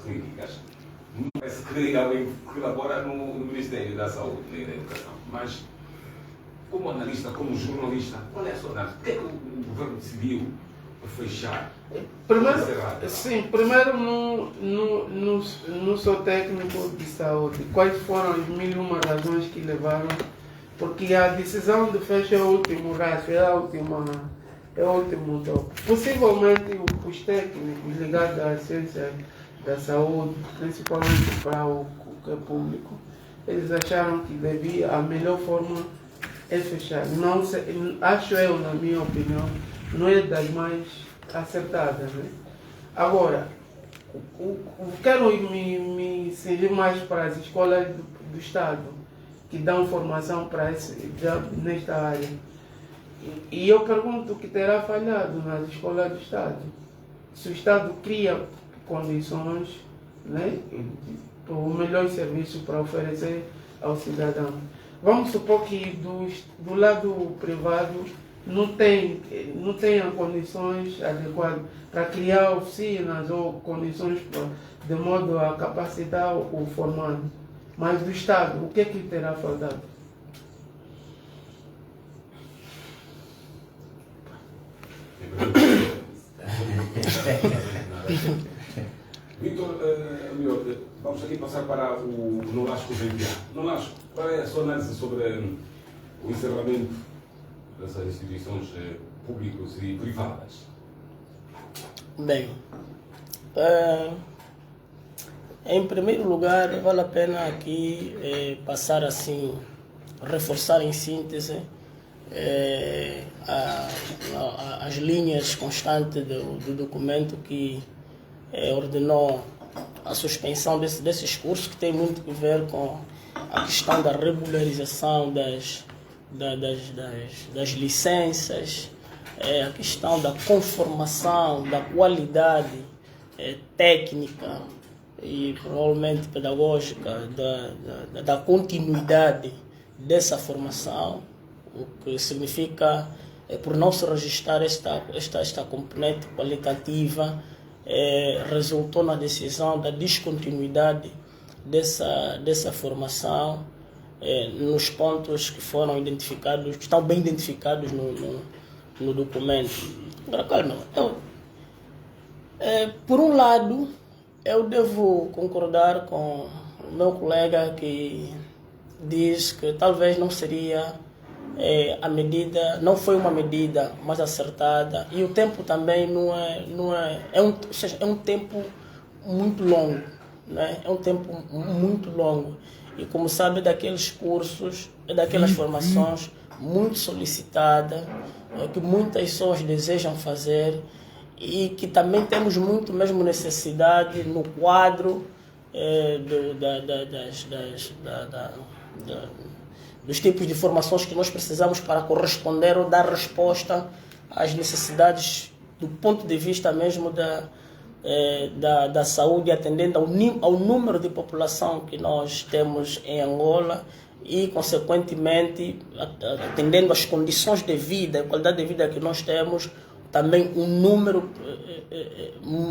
clínicas. Não parece que alguém colabora no Ministério da Saúde e da Educação, mas como analista, como jornalista, qual é a sua análise? Por que é que o governo decidiu fechar? Primeiro não sou técnico de saúde. Quais foram as 1001 razões que levaram? Porque a decisão de fechar é o último raço, é o último toque. Possivelmente os técnicos ligados à ciência da saúde, principalmente para o que é público, eles acharam que a melhor forma é fechar. Não sei, acho eu, na minha opinião, não é das mais acertadas. Né? Agora, quero me seguir mais para as escolas do Estado, que dão formação para nesta área. E eu pergunto o que terá falhado nas escolas do Estado. Se o Estado cria condições, né, para o melhor serviço para oferecer ao cidadão. Vamos supor que do lado privado não tenha condições adequadas para criar oficinas ou condições de modo a capacitar o formado. Mas do Estado, o que é que terá faltado? Vitor, vamos aqui passar para o Nolasco Vendiá. Nolasco, qual é a sua análise sobre o encerramento dessas instituições públicas e privadas? Bem, em primeiro lugar, vale a pena aqui passar assim, reforçar em síntese as linhas constantes do documento que ordenou a suspensão desses cursos, que tem muito a ver com a questão da regularização das licenças, a questão da conformação, da qualidade técnica e provavelmente pedagógica, da continuidade dessa formação, o que significa, por não se registrar esta componente qualitativa, resultou na decisão da descontinuidade dessa formação nos pontos que foram identificados, que estão bem identificados no documento. Agora, calma, por um lado, eu devo concordar com o meu colega que diz que talvez não seria a medida, não foi uma medida mais acertada, e o tempo também é um tempo muito longo, né? É um tempo muito longo, e como sabe, daqueles cursos, daquelas formações muito solicitadas, que muitas pessoas desejam fazer, e que também temos muito mesmo necessidade no quadro dos tipos de formações que nós precisamos para corresponder ou dar resposta às necessidades do ponto de vista mesmo da saúde, atendendo ao número de população que nós temos em Angola e, consequentemente, atendendo às condições de vida, a qualidade de vida que nós temos, também um número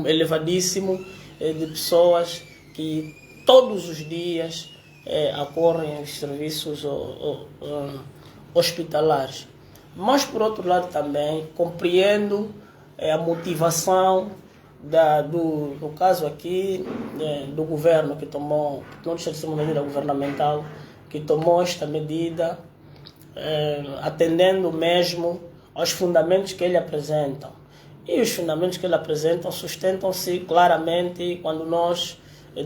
elevadíssimo de pessoas que todos os dias ocorrem os serviços hospitalares. Mas, por outro lado, também compreendo a motivação do caso aqui do governo que tomou, não deixa de ser uma medida governamental, que tomou esta medida atendendo mesmo aos fundamentos que ele apresenta. E os fundamentos que ele apresenta sustentam-se claramente quando nós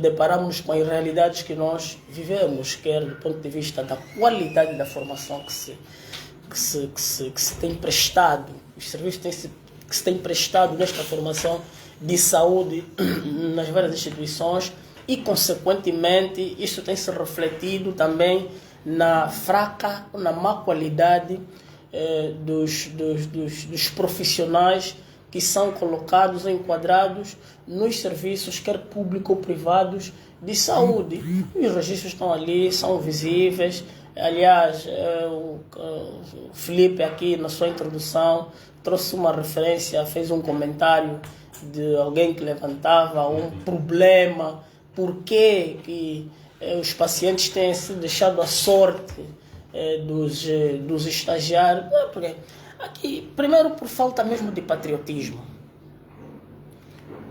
deparamos com as realidades que nós vivemos, quer do ponto de vista da qualidade da formação que se tem prestado, os serviços que se tem prestado nesta formação de saúde nas várias instituições, e, consequentemente, isso tem se refletido também na má qualidade dos profissionais que são colocados ou enquadrados nos serviços, quer públicos ou privados, de saúde. E os registros estão ali, são visíveis. Aliás, o Felipe aqui na sua introdução trouxe uma referência, fez um comentário de alguém que levantava um problema, por que os pacientes têm sido deixados à sorte dos estagiários. Porque aqui, primeiro, por falta mesmo de patriotismo,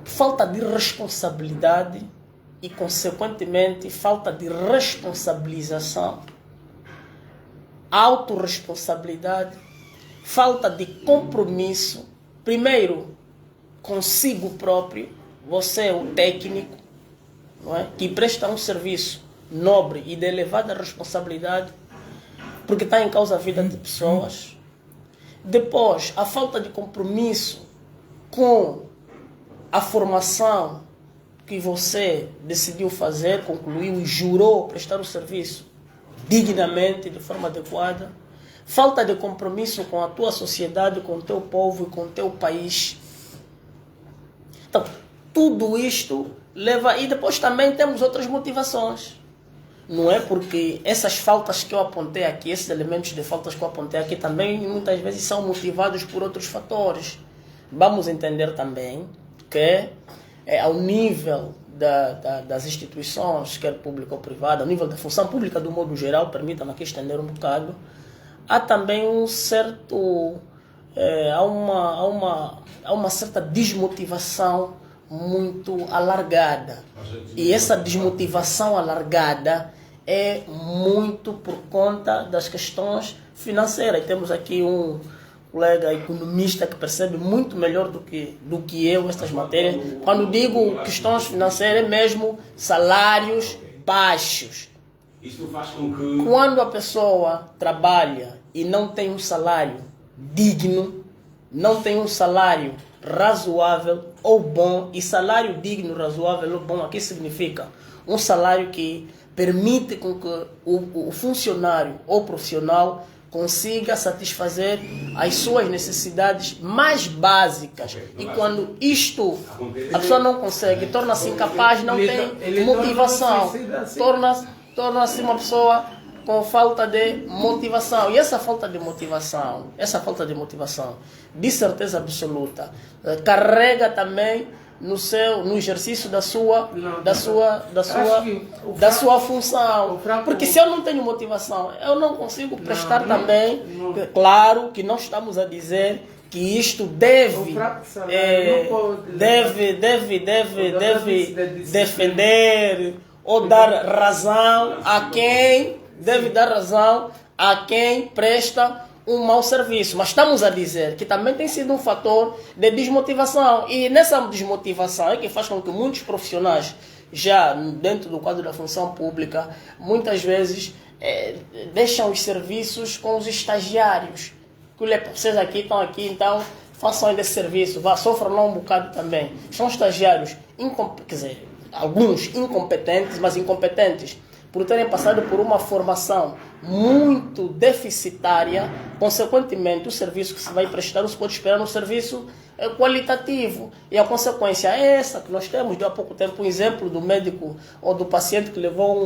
falta de responsabilidade e, consequentemente, falta de responsabilização, autorresponsabilidade, falta de compromisso, primeiro consigo próprio, você é o técnico, não é? Que presta um serviço nobre e de elevada responsabilidade, porque está em causa a vida de pessoas. Depois, a falta de compromisso com a formação que você decidiu fazer, concluiu e jurou prestar o serviço dignamente, de forma adequada. Falta de compromisso com a tua sociedade, com o teu povo e com o teu país. Então, tudo isto leva... E depois também temos outras motivações. Não é porque essas faltas que eu apontei aqui, esses elementos de faltas que eu apontei aqui também muitas vezes são motivados por outros fatores. Vamos entender também que ao nível das instituições, quer pública ou privada, ao nível da função pública do modo geral, permitam-me aqui estender um bocado, há também um certo... há uma certa desmotivação muito alargada. E essa desmotivação alargada é muito por conta das questões financeiras. E temos aqui um colega economista que percebe muito melhor do que eu estas matérias. Quando digo questões financeiras, é mesmo salários baixos. Isto faz com que... Quando a pessoa trabalha e não tem um salário digno, não tem um salário razoável ou bom, e salário digno, razoável ou bom aqui significa um salário que permite com que o funcionário ou profissional consiga satisfazer as suas necessidades mais básicas. E quando isto a pessoa não consegue, torna-se incapaz, não tem motivação, torna-se uma pessoa com falta de motivação. E essa falta de motivação, de certeza absoluta, carrega também no exercício da sua função. Porque se eu não tenho motivação, eu não consigo prestar também. Claro que nós estamos a dizer que isto deve defender ou dar razão a quem presta um mau serviço. Mas estamos a dizer que também tem sido um fator de desmotivação. E nessa desmotivação é que faz com que muitos profissionais, já dentro do quadro da função pública, muitas vezes deixam os serviços com os estagiários. Vocês aqui estão aqui, então façam esse serviço, sofram lá um bocado também. São estagiários, quer dizer, alguns incompetentes, mas incompetentes por terem passado por uma formação muito deficitária. Consequentemente, o serviço que se vai prestar, não se pode esperar um serviço qualitativo. E a consequência é essa que nós temos. Deu há pouco tempo um exemplo do médico ou do paciente que levou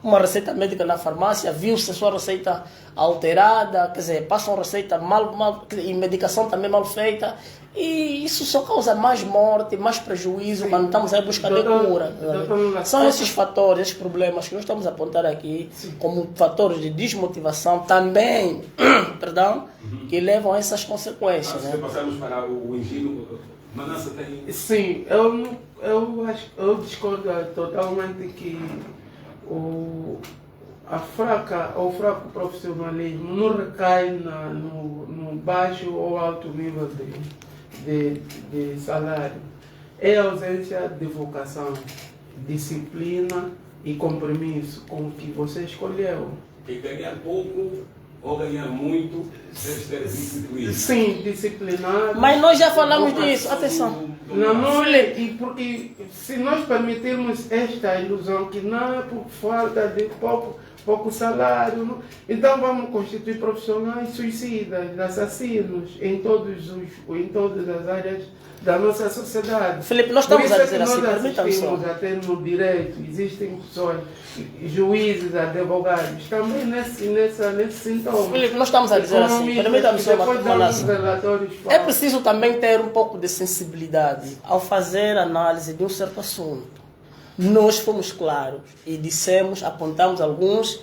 uma receita médica na farmácia, viu-se a sua receita alterada, quer dizer, passa uma receita mal e medicação também mal feita. E isso só causa mais morte, mais prejuízo. Sim. Quando estamos a buscar de cura. São esses fatores, esses problemas que nós estamos a apontar aqui, sim, como fatores de desmotivação também, perdão, que levam a essas consequências. Se passarmos para o ensino, Manassa tem... Sim, eu discordo totalmente que o fraco profissionalismo não recai no baixo ou alto nível de salário. É a ausência de vocação, disciplina e compromisso com o que você escolheu. E ganhar pouco ou ganhar muito, deve ser disciplinado. Sim, disciplinado. Mas nós já falamos disso, atenção. Não, e porque se nós permitirmos esta ilusão que não é por falta de pouco salário, não? Então vamos constituir profissionais suicidas, assassinos em todas as áreas da nossa sociedade. Filipe, nós Por estamos isso a é que dizer assim, nós permita-me só. assistimos até no direito, existem pessoas, juízes, advogados, também nesse sintoma. Filipe, nós estamos a dizer assim, permita-me só uma análise. É para... preciso também ter um pouco de sensibilidade ao fazer análise de um certo assunto. Nós fomos claros e dissemos, apontamos alguns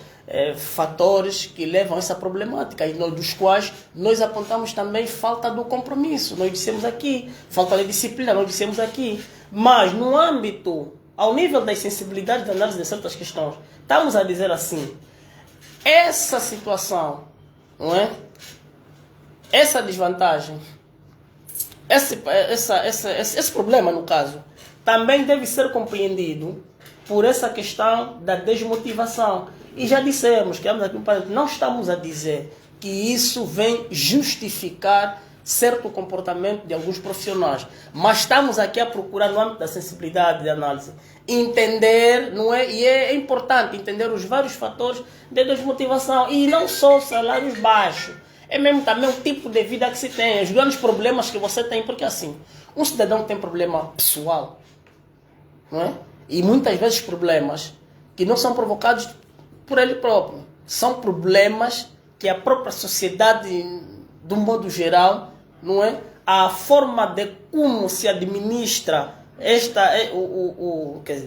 fatores que levam a essa problemática e dos quais nós apontamos também falta do compromisso. Nós dissemos aqui, falta de disciplina, nós dissemos aqui. Mas no âmbito, ao nível das sensibilidades de análise de certas questões, estamos a dizer assim, essa situação, não é? Essa desvantagem, esse problema, no caso, também deve ser compreendido por essa questão da desmotivação. E já dissemos, que não estamos a dizer que isso vem justificar certo comportamento de alguns profissionais, mas estamos aqui a procurar, no âmbito da sensibilidade de análise, entender, não é? E é importante entender os vários fatores de desmotivação, e não só salários baixos, é mesmo também o tipo de vida que se tem, os grandes problemas que você tem, porque assim, um cidadão tem problema pessoal, não é? E muitas vezes problemas que não são provocados por ele próprio. São problemas que a própria sociedade, de um modo geral, não é? A forma de como se administra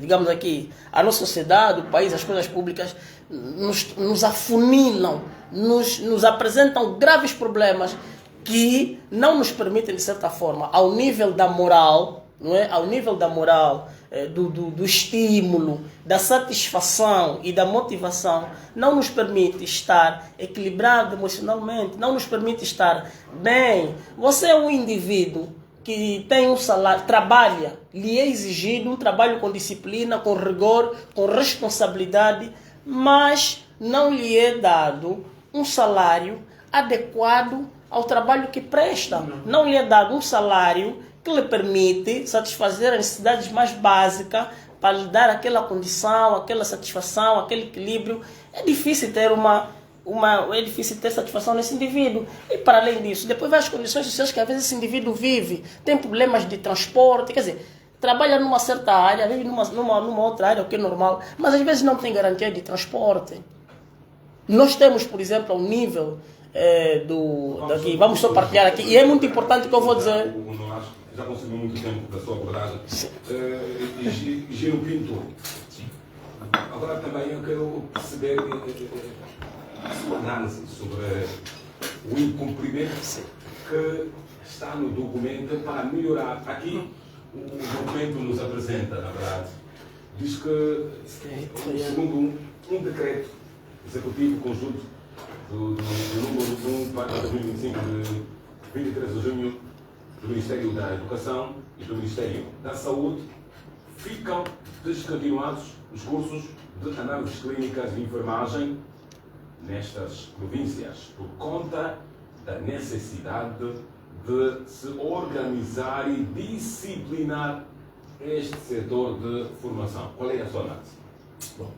digamos aqui, a nossa sociedade, o país, as coisas públicas, nos afunilam, nos apresentam graves problemas que não nos permitem, de certa forma, ao nível da moral, não é? Ao nível da moral, do estímulo, da satisfação e da motivação, não nos permite estar equilibrado emocionalmente, não nos permite estar bem. Você é um indivíduo que tem um salário, trabalha, lhe é exigido um trabalho com disciplina, com rigor, com responsabilidade, mas não lhe é dado um salário adequado ao trabalho que presta. Não lhe é dado um salário que lhe permite satisfazer as necessidades mais básicas para lhe dar aquela condição, aquela satisfação, aquele equilíbrio. É difícil ter é difícil ter satisfação nesse indivíduo. E para além disso, depois vai as condições sociais que às vezes esse indivíduo vive, tem problemas de transporte, quer dizer, trabalha numa certa área, vive numa outra área, o que é normal, mas às vezes não tem garantia de transporte. Nós temos, por exemplo, ao nível daqui, vamos só partilhar aqui, e é muito importante que eu vou dizer. Já consumiu muito tempo da sua abordagem. Giro Pinto. Agora também eu quero perceber a sua análise sobre o incumprimento que está no documento para melhorar. Aqui o documento nos apresenta, na verdade, diz que, segundo um decreto executivo conjunto do número 1 para 2025 de 23 de junho, do Ministério da Educação e do Ministério da Saúde, ficam descontinuados os cursos de análises clínicas de enfermagem nestas províncias, por conta da necessidade de se organizar e disciplinar este setor de formação. Qual é a sua análise?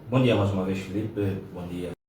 Bom dia mais uma vez, Filipe. Bom dia.